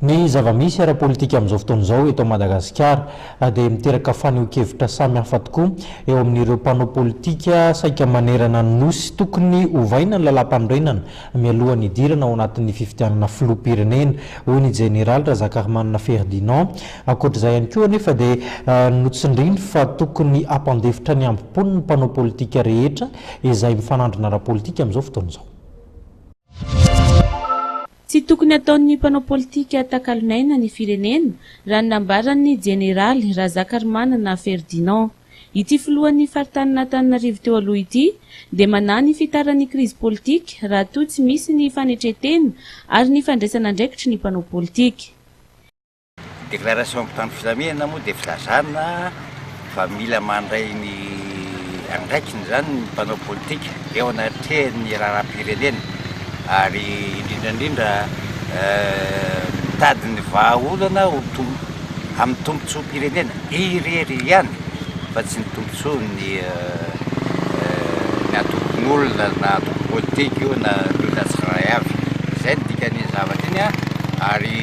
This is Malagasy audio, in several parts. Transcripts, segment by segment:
Ny zava-misy ara-politika amin'izao fotoan'izao eto Madagasikara dia miteraka faneho-kevitra samy hafa tokoa eo amin'ireo mpanao politika saika manerana ny nosy tokony hovaina ny lalam-panorenana mialohan'ny idirana ao anatin'ny fifidianana filoham-pirenena hoy ny Général Razakaramanana Ferdinand. Ankoatr'izay ihany koa anefa dia notsindriny fa tokony hampandefitra ny ambim-pony ny mpanao politika rehetra izay mifanandrina ara-politika amin'izao fotoan'izao. Tsy tokony ataon'ny mpanao politika takalonaina ny firenena raha nambaran'ny Général Razakaramanana Ferdinand. Ity filohan'ny faritany Antananarivo teo aloha ity dia manana ny fitaran'ny krizy politika raha toa tsy misy ny fanetretena ary ny fandraisana andraikitry ny mpanao politika. Déclaration mpitandro filaminana moa dia filazana fa mila mandray ny andraikiny zany ny mpanao politika eo anatrehany raharaham-pirenena ary indrindrandrindra mitady ny vahaolana amin'ny tombontsoam-pirenena irery ihany fa tsy ny tombontsoa ny atokon'olona na atoko politika io na olona tsiray avy. Izay ny dikan'ny zavatra iny ary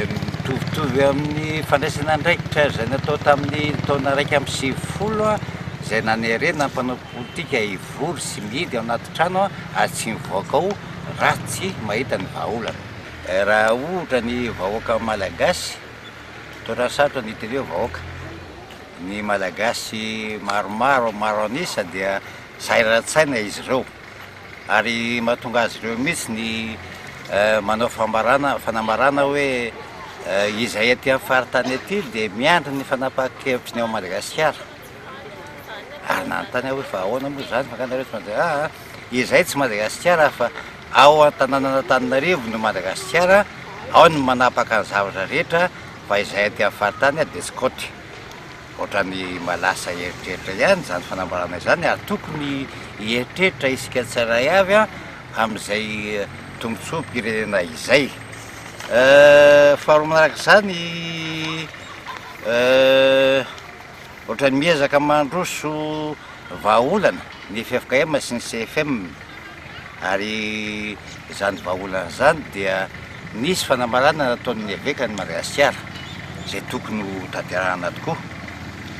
mitovitovy amin'ny fandraisana andraikitra izay natao tamin'ny taona 2010 izay nanerena mpanao politika hivory sy mihidy ao anaty trano ary tsy mivoaka ao raha tsy mahita ny vahaolana. Raha ohatra ny vahoaka malagasy toa sarotra ny hitan'io vahoaka ny malagasy maromaro anisa dia sairatsaina izy ireo ary mahatonga azy ireo mihitsy ny manao fanambarana hoe izay aty amin'ny faritany aty dia miandry ny fanapahan-kevitry ny ao Madagasikara. Ary nanontany hoe fa ahoana moa zany fankanareo tsy manjary izay tsy Madagasikara fa ao an-tanàna Antananarivo no Madagasikara ao ny manapaka ny zavatra rehetra fa izay aty amin'ny faritany dia tsy koty ohatrany malasa eritreritra ihany zany fanambarana izany ary tokony hieritreritra isika tsiray avy amin'izay tombontsoam-pirenena izay. Faharoa manaraka izany ohatrany miezaka mandroso vahaolana ny FFKM sy ny CFM ary izany vahaolana izany dia nisy fanambarana nataon'ny eveka ny Madagasikara izay tokony ho tanterahana tokoa.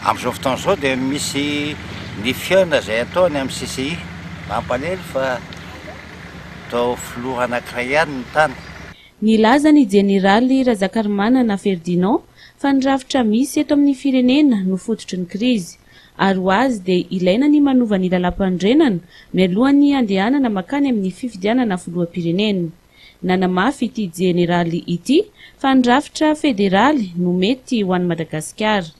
Amin'izao fotoan'izao dia misy ny fiona izay ataony amin'ny CCI mampalahelo fa atao filoha anankiray ihany ny tany. Nilaza ny Général Razakaramanana Ferdinand fa ny rafitra misy eto amin'ny firenena no fototry ny krizy ary ho azy dia ilaina ny manova ny lalam-pandrenana mialohan'ny andehanana makany amin'ny fifidianana filoham-pirenena. Nanamafy ity Général ity fa ny rafitra federaly no mety ho an'i Madagasikara.